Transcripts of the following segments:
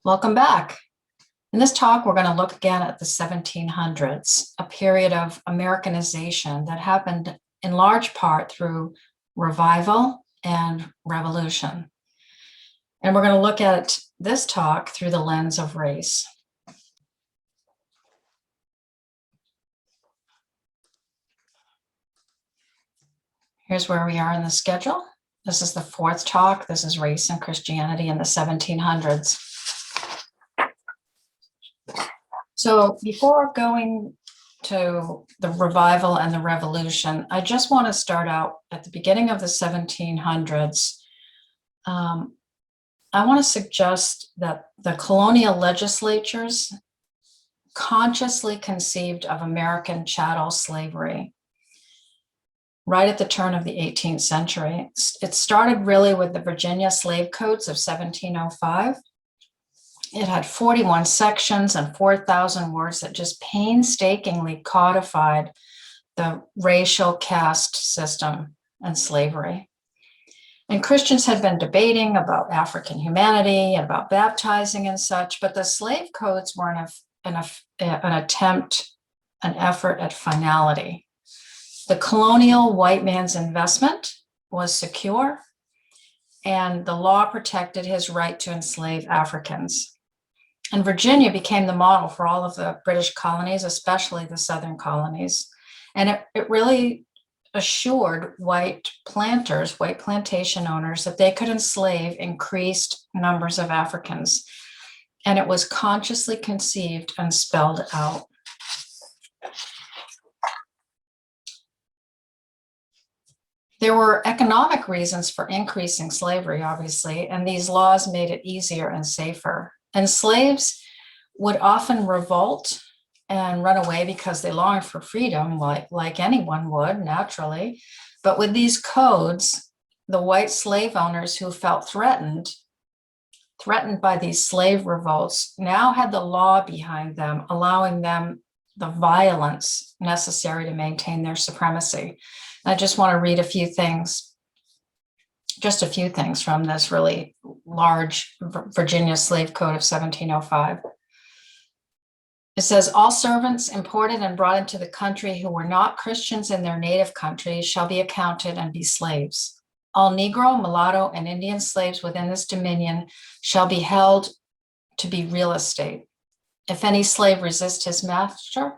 Welcome back. In this talk, we're going to look again at the 1700s, a period of Americanization that happened in large part through revival and revolution. And we're going to look at this talk through the lens of race. Here's where we are in the schedule. This is the fourth talk. This is Race and Christianity in the 1700s. So before going to the revival and the revolution, I just want to start out at the beginning of the 1700s. I want to suggest that the colonial legislatures consciously conceived of American chattel slavery right at the turn of the 18th century. It started really with the Virginia slave codes of 1705. It had 41 sections and 4,000 words that just painstakingly codified the racial caste system and slavery. And Christians had been debating about African humanity and about baptizing and such, but the slave codes were an effort at finality. The colonial white man's investment was secure, and the law protected his right to enslave Africans. And Virginia became the model for all of the British colonies, especially the southern colonies. And it really assured white planters, white plantation owners, that they could enslave increased numbers of Africans. And it was consciously conceived and spelled out. There were economic reasons for increasing slavery, obviously, and these laws made it easier and safer. And slaves would often revolt and run away because they longed for freedom, like anyone would, naturally. But with these codes, the white slave owners who felt threatened by these slave revolts, now had the law behind them, allowing them the violence necessary to maintain their supremacy. I just want to read a few things from this really large Virginia slave code of 1705. It says, all servants imported and brought into the country who were not Christians in their native country shall be accounted and be slaves. All Negro, mulatto, and Indian slaves within this dominion shall be held to be real estate. If any slave resist his master,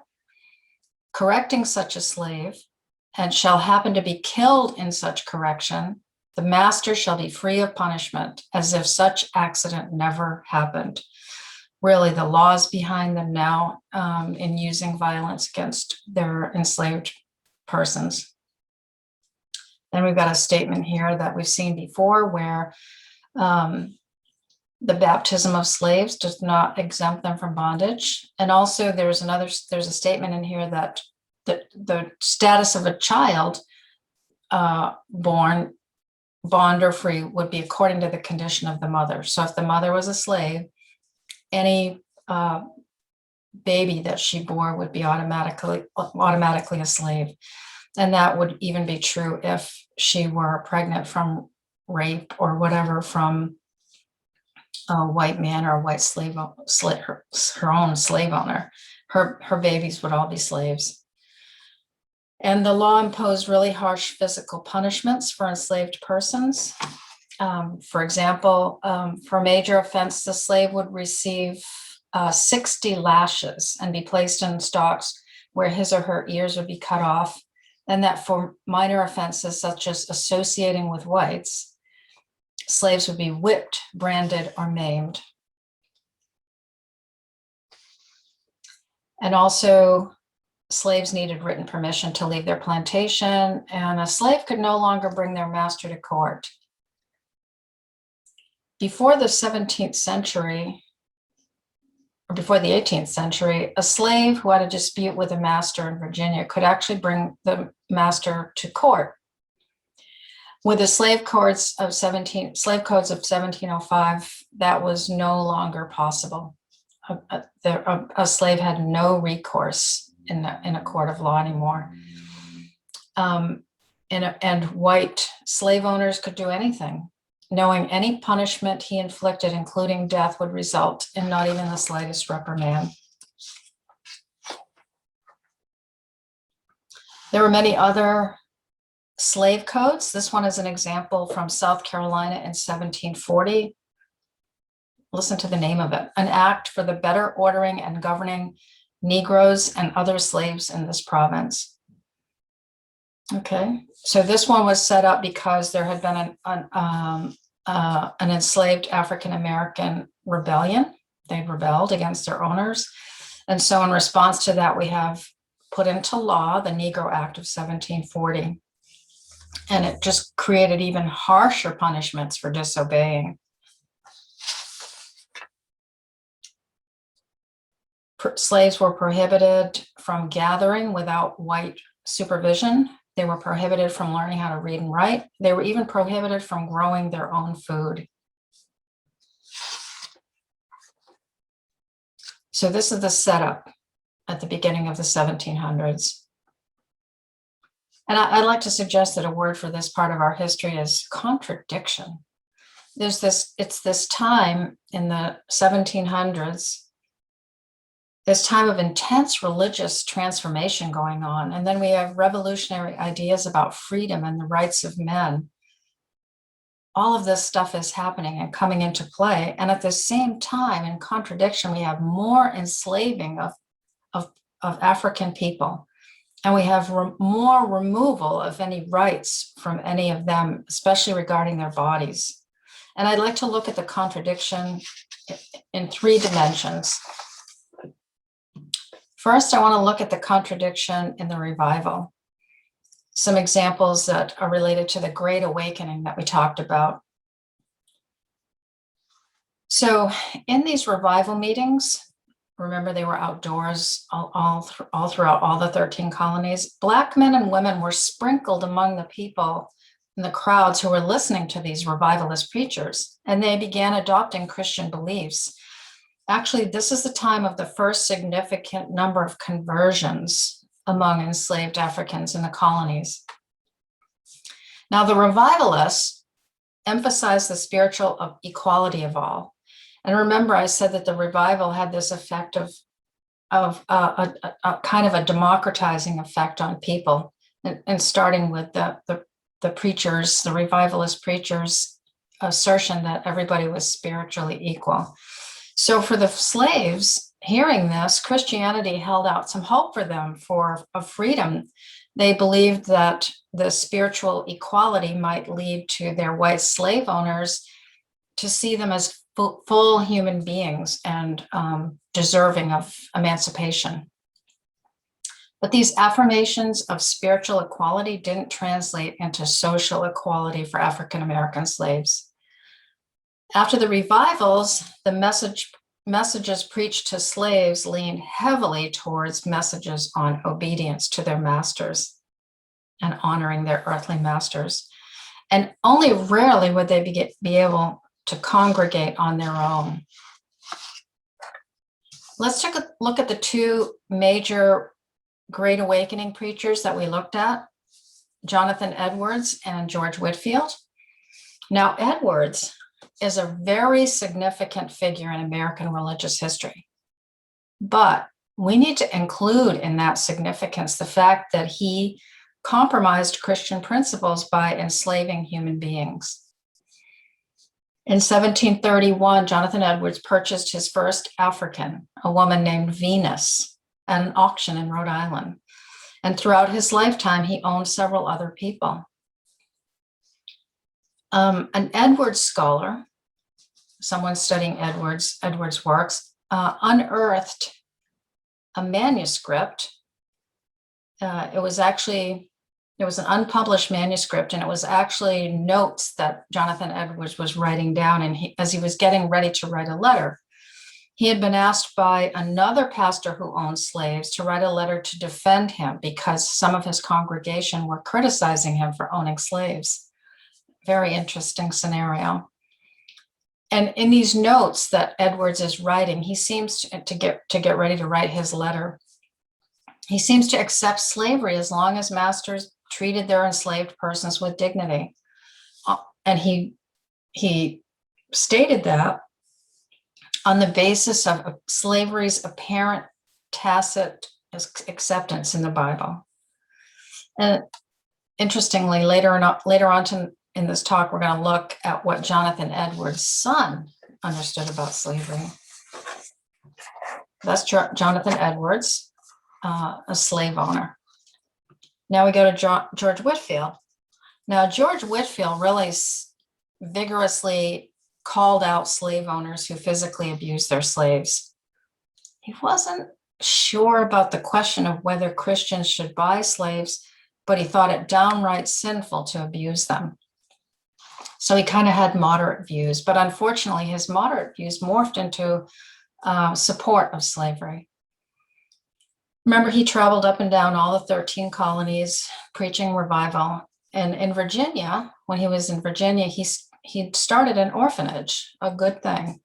correcting such a slave, and shall happen to be killed in such correction, the master shall be free of punishment, as if such accident never happened. Really, the laws behind them now in using violence against their enslaved persons. Then we've got a statement here that we've seen before where the baptism of slaves does not exempt them from bondage. And also there's a statement in here that the status of a child born bond or free would be according to the condition of the mother. So if the mother was a slave, any baby that she bore would be automatically a slave. And that would even be true if she were pregnant from rape or whatever from a white man or a white slave, her own slave owner. Her babies would all be slaves. And the law imposed really harsh physical punishments for enslaved persons. For example, for a major offense, the slave would receive 60 lashes and be placed in stocks where his or her ears would be cut off. And that for minor offenses, such as associating with whites, slaves would be whipped, branded, or maimed. And also, slaves needed written permission to leave their plantation, and a slave could no longer bring their master to court. Before the 17th century, or before the 18th century, a slave who had a dispute with a master in Virginia could actually bring the master to court. With the slave codes of 1705, that was no longer possible. A slave had no recourse in a court of law anymore. And white slave owners could do anything. knowing any punishment he inflicted, including death, would result in not even the slightest reprimand. There were many other slave codes. This one is an example from South Carolina in 1740. Listen to the name of it: an act for the better ordering and governing Negroes and other slaves in this province. Okay, so this one was set up because there had been an enslaved African-American rebellion. They rebelled against their owners. And so in response to that, we have put into law the Negro Act of 1740. And it just created even harsher punishments for disobeying. Slaves were prohibited from gathering without white supervision. They were prohibited from learning how to read and write. They were even prohibited from growing their own food. So this is the setup at the beginning of the 1700s. And I'd like to suggest that a word for this part of our history is contradiction. It's this time in the 1700s, this time of intense religious transformation going on. And then we have revolutionary ideas about freedom and the rights of men. All of this stuff is happening and coming into play. And at the same time, in contradiction, we have more enslaving of African people. And we have more removal of any rights from any of them, especially regarding their bodies. And I'd like to look at the contradiction in 3 dimensions. First, I want to look at the contradiction in the revival. Some examples that are related to the Great Awakening that we talked about. So in these revival meetings, remember they were outdoors all throughout all the 13 colonies, Black men and women were sprinkled among the people in the crowds who were listening to these revivalist preachers, and they began adopting Christian beliefs. Actually, this is the time of the first significant number of conversions among enslaved Africans in the colonies. Now, the revivalists emphasized the spiritual equality of all. And remember, I said that the revival had this effect of a kind of a democratizing effect on people, and starting with the preachers, the revivalist preachers' assertion that everybody was spiritually equal. So for the slaves, hearing this, Christianity held out some hope for them of freedom. They believed that the spiritual equality might lead to their white slave owners to see them as full human beings and deserving of emancipation. But these affirmations of spiritual equality didn't translate into social equality for African American slaves. After the revivals, the messages preached to slaves leaned heavily towards messages on obedience to their masters and honoring their earthly masters. And only rarely would they be able to congregate on their own. Let's take a look at the 2 major Great Awakening preachers that we looked at, Jonathan Edwards and George Whitfield. Now, Edwards is a very significant figure in American religious history, but we need to include in that significance the fact that he compromised Christian principles by enslaving human beings. In 1731, Jonathan Edwards purchased his first African, a woman named Venus, at an auction in Rhode Island. And throughout his lifetime, he owned several other people. An Edwards scholar, someone studying Edwards' works, unearthed a manuscript. It was an unpublished manuscript, and it was actually notes that Jonathan Edwards was writing down, and as he was getting ready to write a letter. He had been asked by another pastor who owned slaves to write a letter to defend him because some of his congregation were criticizing him for owning slaves. Very interesting scenario. And in these notes that Edwards is writing, he seems to get ready to write his letter. He seems to accept slavery as long as masters treated their enslaved persons with dignity. And he he stated that on the basis of slavery's apparent tacit acceptance in the Bible. And interestingly, later on in this talk, we're going to look at what Jonathan Edwards' son understood about slavery. That's Jonathan Edwards, a slave owner. Now we go to George Whitfield. Now, George Whitfield really vigorously called out slave owners who physically abused their slaves. He wasn't sure about the question of whether Christians should buy slaves, but he thought it downright sinful to abuse them. So he kind of had moderate views, but unfortunately his moderate views morphed into support of slavery. Remember, he traveled up and down all the 13 colonies preaching revival. And in Virginia, when he was in Virginia, he started an orphanage, a good thing.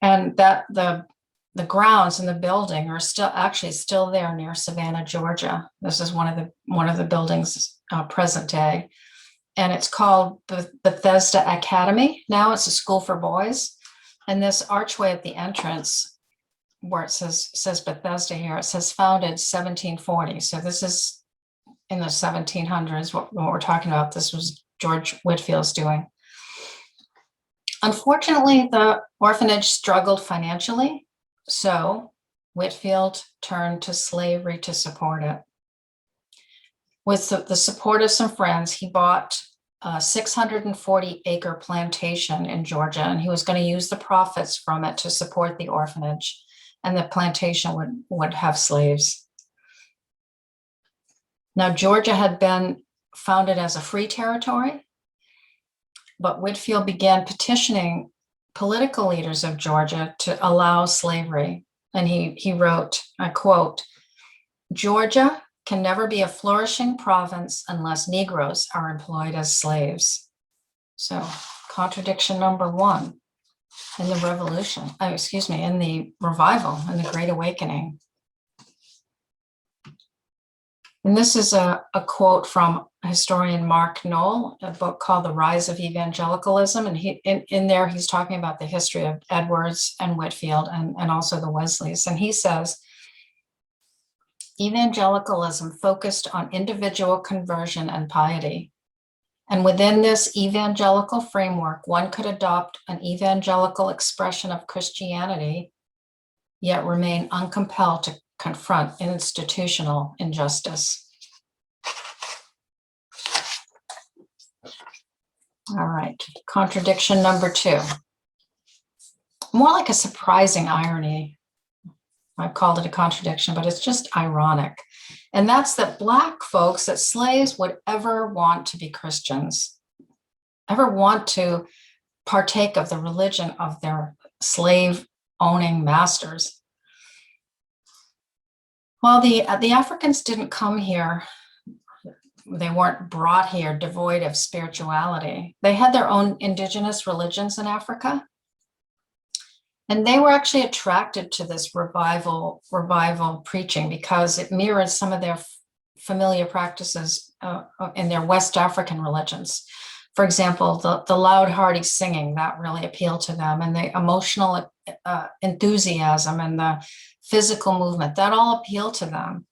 And that the grounds and the building are still there near Savannah, Georgia. This is one of the buildings present day. And it's called Bethesda Academy. Now it's a school for boys. And this archway at the entrance, where it says Bethesda here, it says founded 1740. So this is in the 1700s, what we're talking about. This was George Whitfield's doing. Unfortunately, the orphanage struggled financially, so Whitfield turned to slavery to support it. With the support of some friends, he bought a 640-acre plantation in Georgia, and he was going to use the profits from it to support the orphanage, and the plantation would have slaves. Now, Georgia had been founded as a free territory, but Whitfield began petitioning political leaders of Georgia to allow slavery. And he wrote, I quote, "Georgia can never be a flourishing province unless Negroes are employed as slaves." So contradiction number one in the revolution, in the revival, in the Great Awakening. And this is a quote from historian Mark Knoll, a book called The Rise of Evangelicalism. And in there, he's talking about the history of Edwards and Whitfield and also the Wesleys. And he says, evangelicalism focused on individual conversion and piety. And within this evangelical framework, one could adopt an evangelical expression of Christianity, yet remain uncompelled to confront institutional injustice. All right, contradiction number two. More like a surprising irony. I've called it a contradiction, but it's just ironic. And that's that Black folks, that slaves would ever want to be Christians, ever want to partake of the religion of their slave-owning masters. Well, the Africans didn't come here. They weren't brought here devoid of spirituality. They had their own indigenous religions in Africa. And they were actually attracted to this revival preaching because it mirrored some of their familiar practices in their West African religions. For example, the loud, hearty singing, that really appealed to them, and the emotional enthusiasm and the physical movement, that all appealed to them.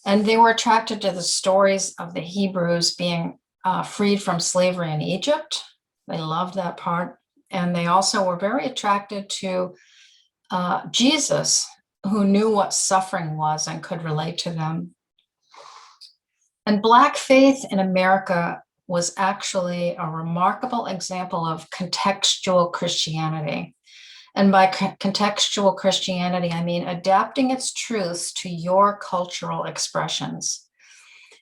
And they were attracted to the stories of the Hebrews being freed from slavery in Egypt. They loved that part. And they also were very attracted to Jesus, who knew what suffering was and could relate to them. And Black faith in America was actually a remarkable example of contextual Christianity. And by contextual Christianity, I mean adapting its truths to your cultural expressions.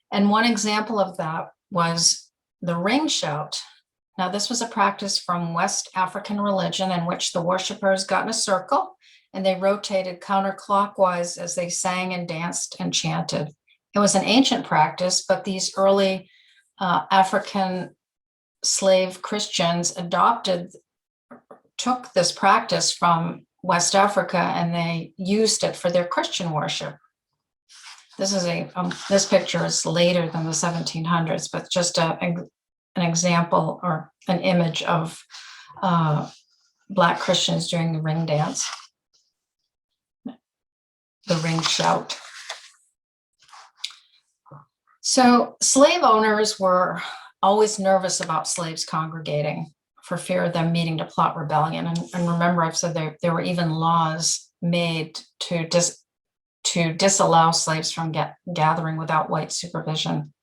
And one example of that was the ring shout. Now, this was a practice from West African religion in which the worshipers got in a circle and they rotated counterclockwise as they sang and danced and chanted. It was an ancient practice, but these early African slave Christians took this practice from West Africa and they used it for their Christian worship. This picture is later than the 1700s, but just an example or an image of Black Christians doing the ring dance, the ring shout. So slave owners were always nervous about slaves congregating for fear of them meeting to plot rebellion. And remember, I've said there were even laws made to disallow slaves from gathering without white supervision.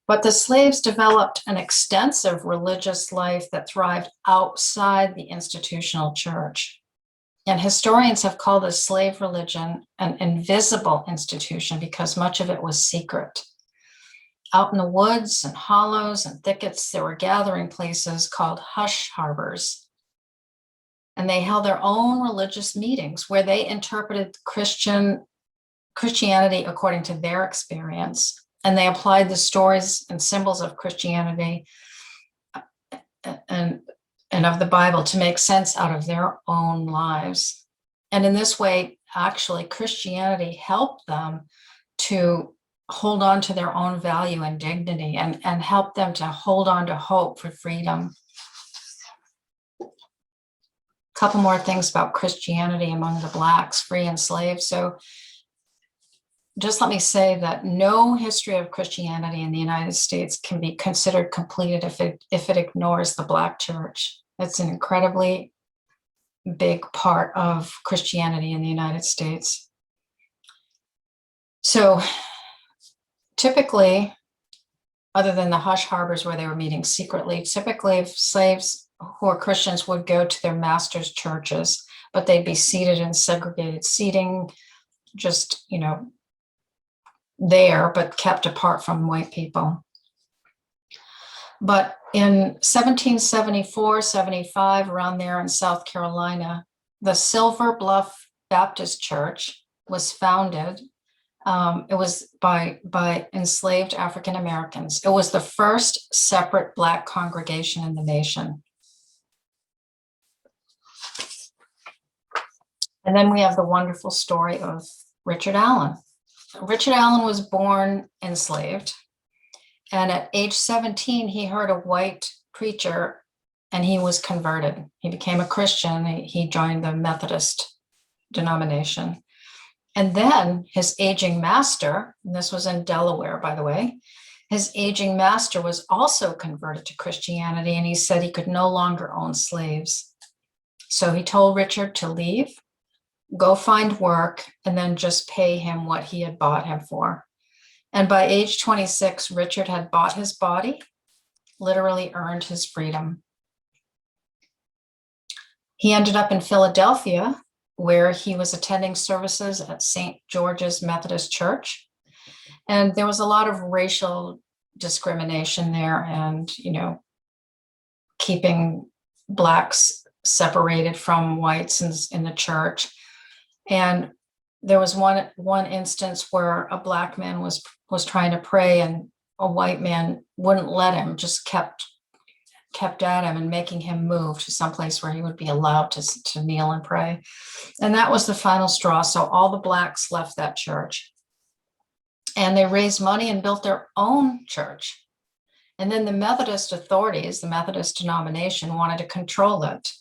But the slaves developed an extensive religious life that thrived outside the institutional church. And historians have called the slave religion an invisible institution because much of it was secret. Out in the woods and hollows and thickets, there were gathering places called hush harbors. And they held their own religious meetings where they interpreted Christianity according to their experience. And they applied the stories and symbols of Christianity and of the Bible to make sense out of their own lives. And in this way, actually, Christianity helped them to hold on to their own value and dignity and help them to hold on to hope for freedom. A couple more things about Christianity among the Blacks, free and slave. So just let me say that no history of Christianity in the United States can be considered completed if it ignores the Black church. It's an incredibly big part of Christianity in the United States. So typically, other than the hush harbors where they were meeting secretly, typically slaves who are Christians would go to their masters' churches, but they'd be seated in segregated seating, just, there, but kept apart from white people. But in 1774, 75, around there in South Carolina, the Silver Bluff Baptist Church was founded. It was by enslaved African Americans. It was the first separate Black congregation in the nation. And then we have the wonderful story of Richard Allen. Richard Allen was born enslaved, and at age 17, he heard a white preacher and he was converted. He became a Christian. He joined the Methodist denomination. And then his aging master, and this was in Delaware, by the way, his aging master was also converted to Christianity, and he said he could no longer own slaves. So he told Richard to leave, go find work, and then just pay him what he had bought him for. And by age 26, Richard had bought his body, literally earned his freedom. He ended up in Philadelphia, where he was attending services at St. George's Methodist Church. And there was a lot of racial discrimination there and, keeping Blacks separated from whites in the church. And there was one instance where a Black man was trying to pray and a white man wouldn't let him, just kept at him and making him move to someplace where he would be allowed to kneel and pray. And that was the final straw. So all the Blacks left that church and they raised money and built their own church. And then the Methodist authorities, the Methodist denomination, wanted to control it.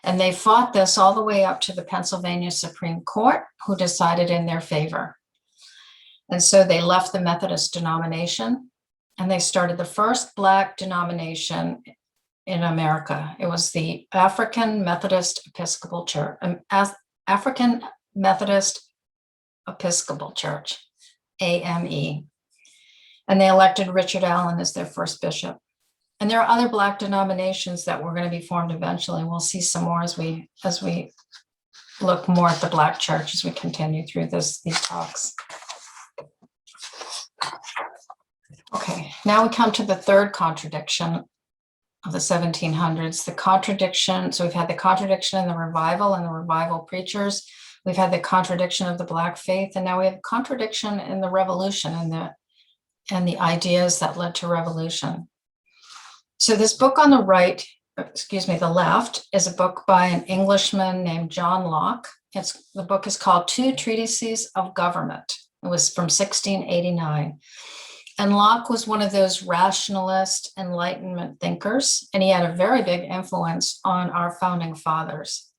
And they fought this all the way up to the Pennsylvania Supreme Court, who decided in their favor. And so they left the Methodist denomination and they started the first Black denomination in America. It was the African Methodist Episcopal Church, African Methodist Episcopal Church, AME. And they elected Richard Allen as their first bishop. And there are other Black denominations that were going to be formed eventually. We'll see some more as we look more at the Black church as we continue through these talks. Okay, now we come to the third contradiction of the 1700s, the contradiction. So we've had the contradiction in the revival and the revival preachers. We've had the contradiction of the Black faith, and now we have contradiction in the revolution and the ideas that led to revolution. So this book on the the left, is a book by an Englishman named John Locke. The book is called Treatises of Government. It was from 1689. And Locke was one of those rationalist Enlightenment thinkers, and he had a very big influence on our founding fathers.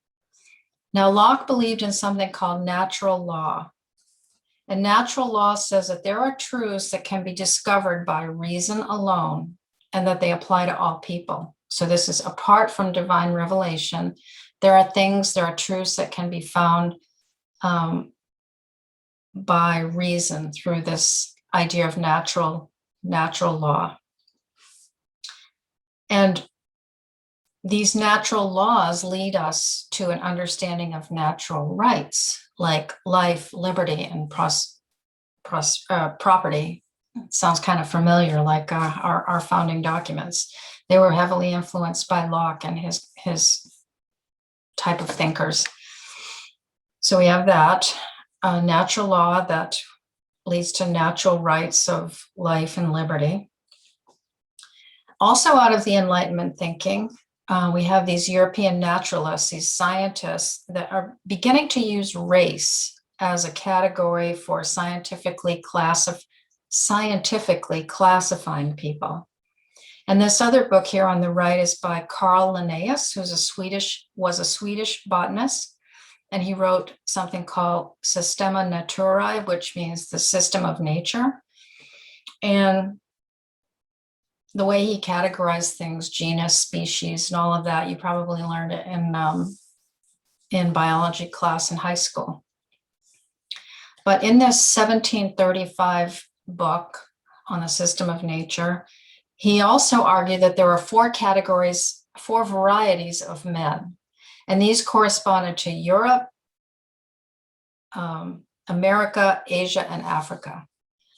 Now, Locke believed in something called natural law. And natural law says that there are truths that can be discovered by reason alone, and that they apply to all people. So this is apart from divine revelation. There are truths that can be found by reason through this idea of natural law. And these natural laws lead us to an understanding of natural rights, like life, liberty, and property. It sounds kind of familiar, like our founding documents. They were heavily influenced by Locke and his type of thinkers. So we have that natural law that leads to natural rights of life and liberty. Also out of the Enlightenment thinking, we have these European naturalists, these scientists that are beginning to use race as a category for scientifically classifying people. And this other book here on the right is by Carl Linnaeus, who was a Swedish botanist. And he wrote something called Systema Naturae, which means the system of nature. And the way he categorized things, genus, species, and all of that, you probably learned it in biology class in high school. But in this 1735 book on the system of nature, he also argued that there are four varieties of men. And these corresponded to Europe, America, Asia, and Africa.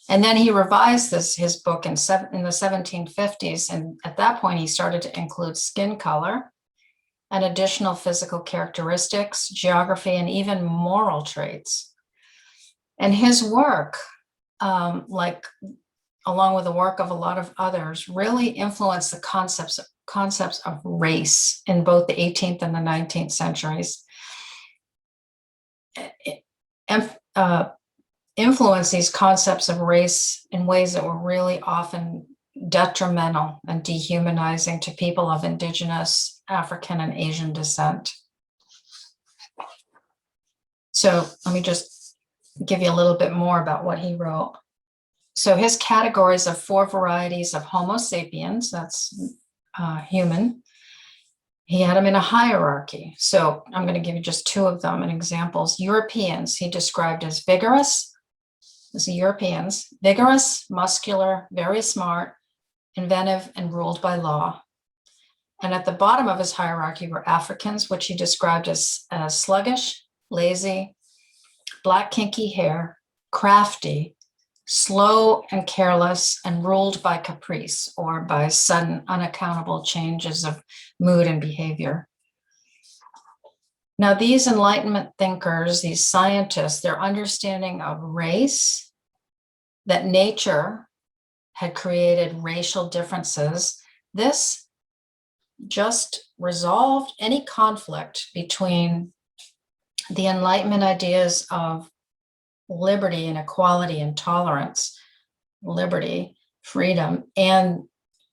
And then he revised his book in the 1750s. And at that point, he started to include skin color and additional physical characteristics, geography, and even moral traits. And his work, along with the work of a lot of others, really influenced the concepts of race in both the 18th and the 19th centuries. Influenced these concepts of race in ways that were really often detrimental and dehumanizing to people of indigenous, African, and Asian descent. So let me just give you a little bit more about what he wrote. So his categories of four varieties of Homo sapiens, that's human, he had them in a hierarchy. So I'm going to give you just two of them and examples. Europeans, he described as vigorous. This is Europeans, vigorous, muscular, very smart, inventive, and ruled by law. And at the bottom of his hierarchy were Africans, which he described as sluggish, lazy, black kinky hair, crafty, slow and careless, and ruled by caprice, or by sudden, unaccountable changes of mood and behavior. Now, these Enlightenment thinkers, these scientists, their understanding of race, that nature had created racial differences, this just resolved any conflict between the Enlightenment ideas of liberty and equality and tolerance, liberty, freedom, and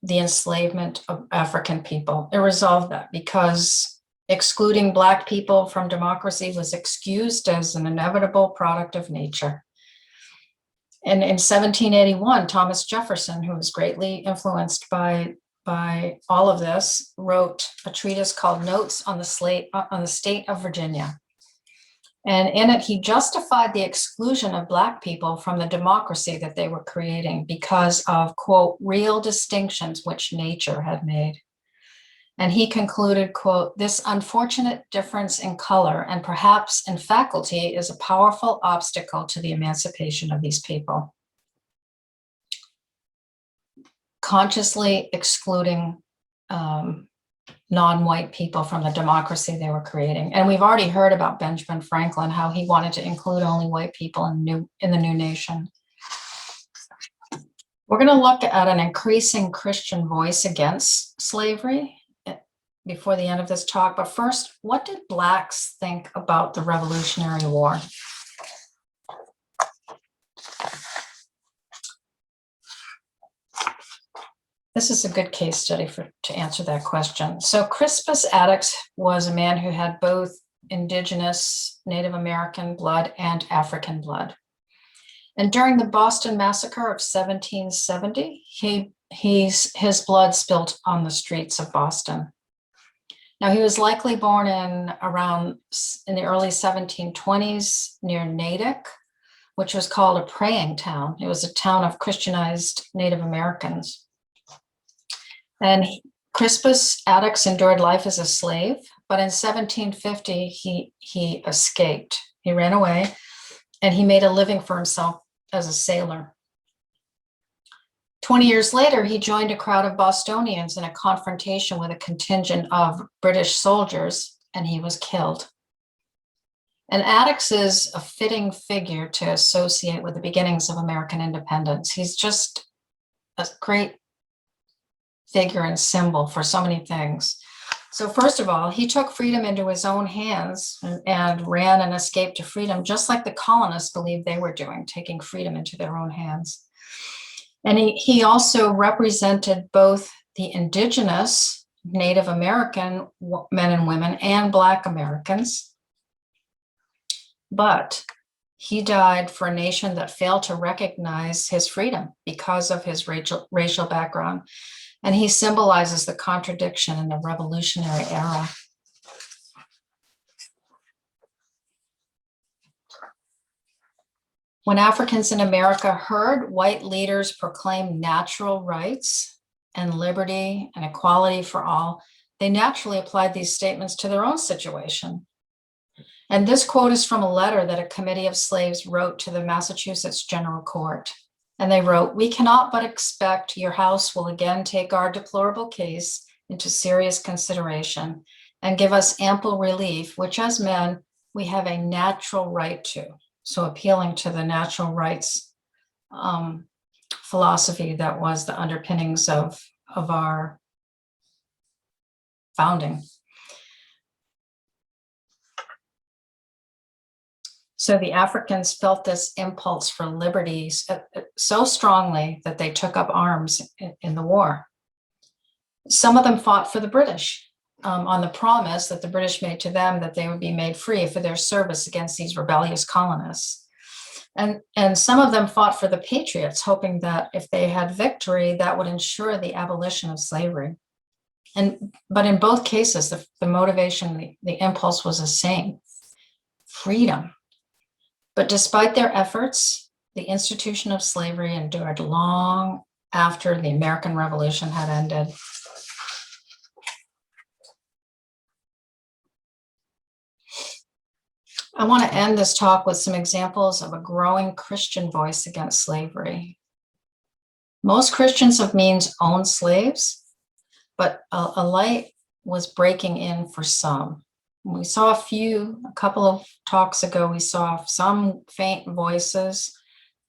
the enslavement of African people. It resolved that because excluding Black people from democracy was excused as an inevitable product of nature. And in 1781, Thomas Jefferson, who was greatly influenced by all of this, wrote a treatise called Notes on the State of Virginia. And in it, he justified the exclusion of Black people from the democracy that they were creating because of, quote, real distinctions which nature had made. And he concluded, quote, this unfortunate difference in color and perhaps in faculty is a powerful obstacle to the emancipation of these people. Consciously excluding non-white people from the democracy they were creating. And we've already heard about Benjamin Franklin, how he wanted to include only white people in the new nation. We're going to look at an increasing Christian voice against slavery before the end of this talk. But first, what did Blacks think about the Revolutionary War? This is a good case study to answer that question. So Crispus Attucks was a man who had both indigenous Native American blood and African blood. And during the Boston Massacre of 1770, his blood spilled on the streets of Boston. Now, he was likely born in the early 1720s near Natick, which was called a praying town. It was a town of Christianized Native Americans. And Crispus Attucks endured life as a slave, but in 1750, he escaped. He ran away, and he made a living for himself as a sailor. 20 years later, he joined a crowd of Bostonians in a confrontation with a contingent of British soldiers, and he was killed. And Attucks is a fitting figure to associate with the beginnings of American independence. He's just a great figure and symbol for so many things. So first of all, he took freedom into his own hands and ran and escaped to freedom, just like the colonists believed they were doing, taking freedom into their own hands. And he also represented both the indigenous Native American men and women and Black Americans. But he died for a nation that failed to recognize his freedom because of his racial background. And he symbolizes the contradiction in the Revolutionary era. When Africans in America heard white leaders proclaim natural rights and liberty and equality for all, they naturally applied these statements to their own situation. And this quote is from a letter that a committee of slaves wrote to the Massachusetts General Court. And they wrote, "We cannot but expect your house will again take our deplorable case into serious consideration and give us ample relief, which as men, we have a natural right to." So appealing to the natural rights philosophy that was the underpinnings of our founding. So the Africans felt this impulse for liberties so strongly that they took up arms in the war. Some of them fought for the British on the promise that the British made to them that they would be made free for their service against these rebellious colonists. And some of them fought for the Patriots, hoping that if they had victory, that would ensure the abolition of slavery. But in both cases, the motivation, the impulse was the same: freedom. But despite their efforts, the institution of slavery endured long after the American Revolution had ended. I want to end this talk with some examples of a growing Christian voice against slavery. Most Christians of means owned slaves, but a light was breaking in for some. We saw a couple of talks ago, we saw some faint voices.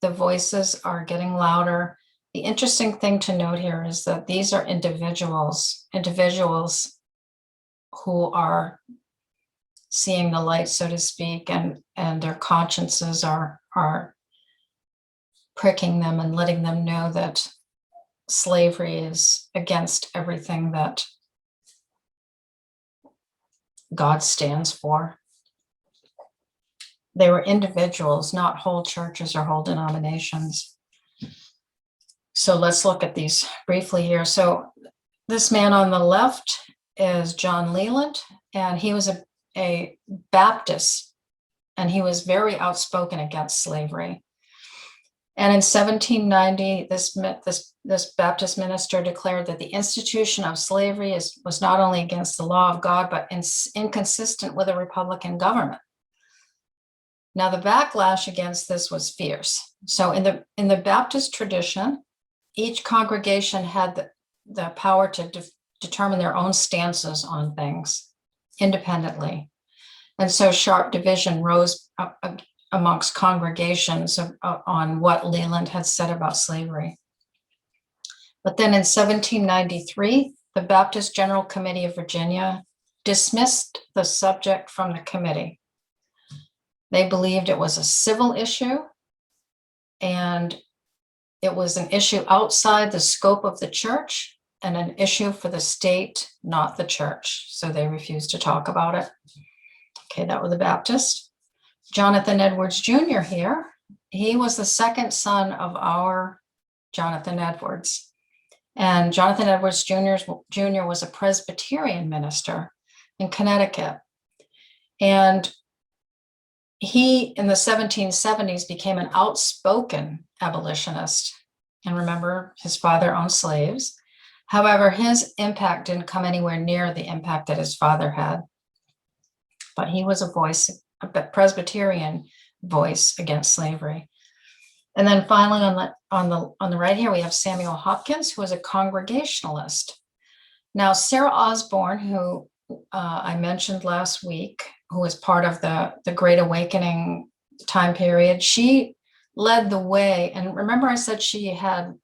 The voices are getting louder. The interesting thing to note here is that these are individuals who are seeing the light, so to speak, and their consciences are pricking them and letting them know that slavery is against everything that God stands for. They were individuals, not whole churches or whole denominations. So let's look at these briefly here. So this man on the left is John Leland, and he was a Baptist, and he was very outspoken against slavery. And in 1790, this Baptist minister declared that the institution of slavery was not only against the law of God, but inconsistent with a republican government. Now, the backlash against this was fierce. So in the Baptist tradition, each congregation had the power to determine their own stances on things independently. And so sharp division rose amongst congregations on what Leland had said about slavery. But then in 1793, the Baptist General Committee of Virginia dismissed the subject from the committee. They believed it was a civil issue, and it was an issue outside the scope of the church, and an issue for the state, not the church. So they refused to talk about it. Okay, that was the Baptist. Jonathan Edwards Jr. here. He was the second son of our Jonathan Edwards. And Jonathan Edwards Jr. was a Presbyterian minister in Connecticut. And he, in the 1770s, became an outspoken abolitionist. And remember, his father owned slaves. However, his impact didn't come anywhere near the impact that his father had. But he was a voice, a Presbyterian voice against slavery. And then finally, on the right here, we have Samuel Hopkins, who was a Congregationalist. Now, Sarah Osborne, who I mentioned last week, who was part of the Great Awakening time period, she led the way. And remember, I said she had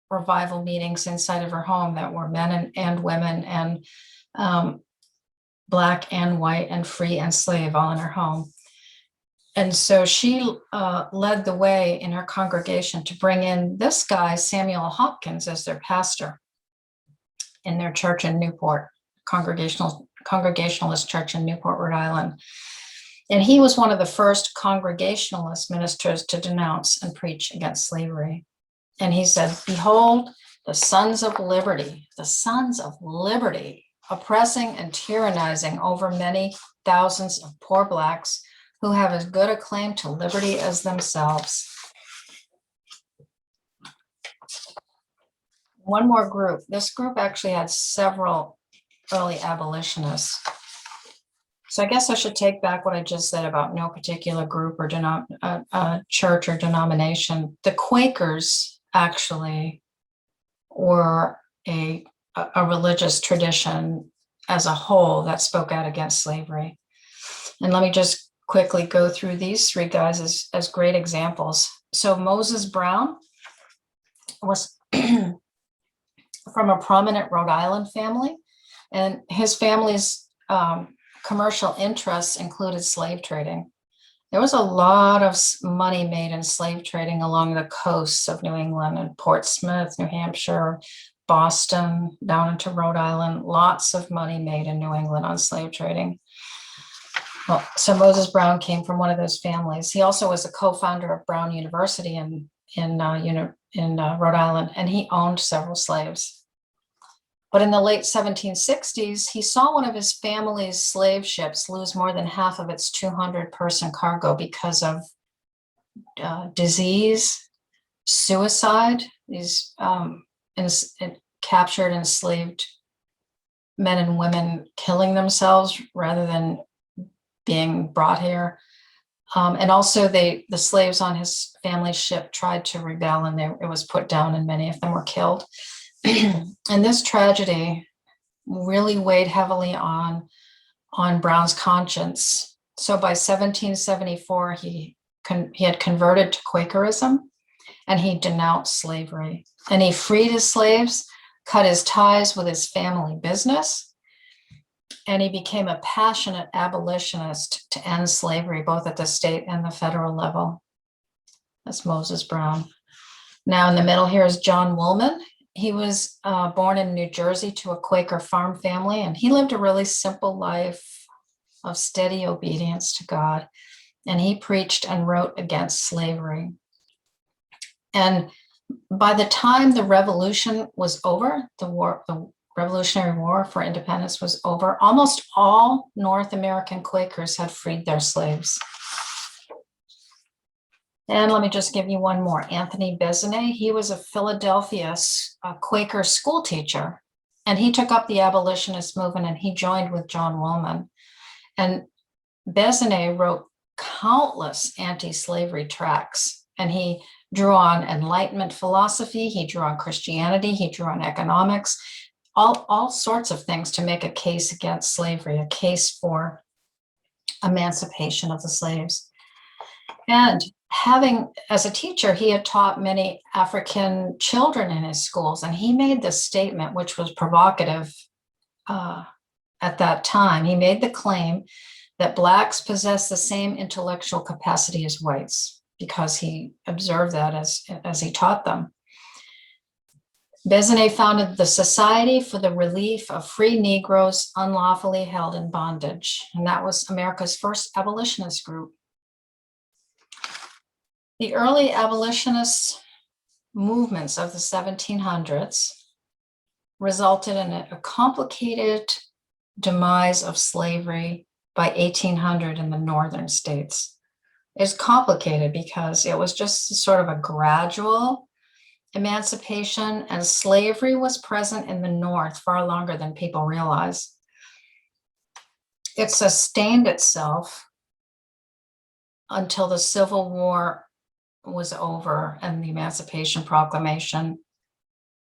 revival meetings inside of her home that were men and women and Black and white and free and slave all in her home. And so she led the way in her congregation to bring in this guy, Samuel Hopkins, as their pastor in their church in Newport, Congregationalist church in Newport, Rhode Island. And he was one of the first Congregationalist ministers to denounce and preach against slavery. And he said, "Behold, the sons of liberty, oppressing and tyrannizing over many thousands of poor Blacks who have as good a claim to liberty as themselves." One more group. This group actually had several early abolitionists. So I guess I should take back what I just said about no particular group or church or denomination. The Quakers actually were a religious tradition as a whole that spoke out against slavery. And let me just quickly go through these three guys as great examples. So Moses Brown was from a prominent Rhode Island family, and his family's commercial interests included slave trading. There was a lot of money made in slave trading along the coasts of New England and Portsmouth, New Hampshire, Boston, down into Rhode Island. Lots of money made in New England on slave trading. Well, so Moses Brown came from one of those families. He also was a co-founder of Brown University in Rhode Island, and he owned several slaves. But in the late 1760s, he saw one of his family's slave ships lose more than half of its 200-person cargo because of disease, suicide, these captured, enslaved men and women killing themselves rather than being brought here. And also the slaves on his family's ship tried to rebel, and it was put down, and many of them were killed. And this tragedy really weighed heavily on Brown's conscience. So by 1774, he had converted to Quakerism, and he denounced slavery. And he freed his slaves, cut his ties with his family business, and he became a passionate abolitionist to end slavery, both at the state and the federal level. That's Moses Brown. Now in the middle here is John Woolman. He was born in New Jersey to a Quaker farm family, and he lived a really simple life of steady obedience to God. And he preached and wrote against slavery. And by the time the revolution was over, the Revolutionary War for Independence was over, almost all North American Quakers had freed their slaves. And let me just give you one more. Anthony Bessenet, he was a Philadelphia Quaker school teacher, and he took up the abolitionist movement, and he joined with John Woolman. And Bessenet wrote countless anti-slavery tracts, and he drew on Enlightenment philosophy, he drew on Christianity, he drew on economics, all sorts of things to make a case against slavery, a case for emancipation of the slaves. And as a teacher, he had taught many African children in his schools, and he made this statement, which was provocative at that time. He made the claim that Blacks possess the same intellectual capacity as whites, because he observed that as he taught them. Bezonet founded the Society for the Relief of Free Negroes Unlawfully Held in Bondage, and that was America's first abolitionist group. The early abolitionist movements of the 1700s resulted in a complicated demise of slavery by 1800 in the northern states. It's complicated because it was just sort of a gradual emancipation, and slavery was present in the North far longer than people realize. It sustained itself until the Civil War was over and the Emancipation Proclamation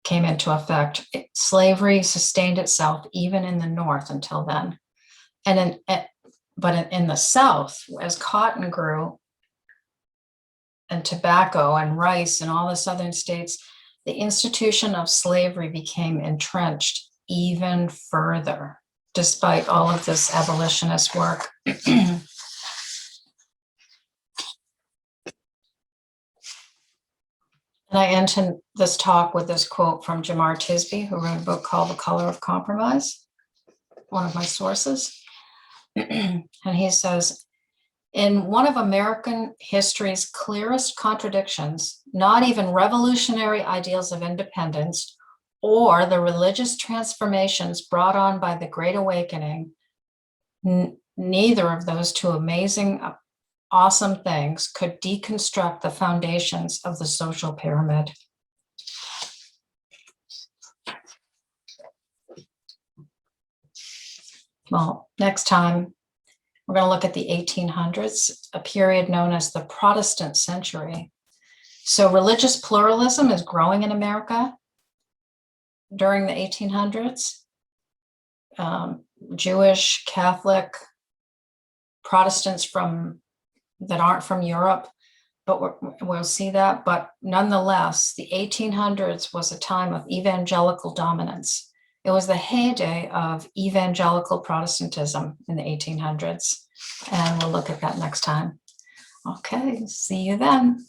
came into effect. Slavery sustained itself even in the North until then. But in the South, as cotton grew and tobacco and rice and all the southern states, the institution of slavery became entrenched even further, despite all of this abolitionist work. And I end this talk with this quote from Jamar Tisby, who wrote a book called The Color of Compromise, one of my sources. And he says, in one of American history's clearest contradictions, not even revolutionary ideals of independence or the religious transformations brought on by the Great Awakening, neither of those two amazing, awesome things could deconstruct the foundations of the social pyramid. Well, next time, we're going to look at the 1800s, a period known as the Protestant Century. So religious pluralism is growing in America during the 1800s. Jewish, Catholic, Protestants that aren't from Europe, but we'll see that. But nonetheless, the 1800s was a time of evangelical dominance. It was the heyday of evangelical Protestantism in the 1800s. And we'll look at that next time. Okay, see you then.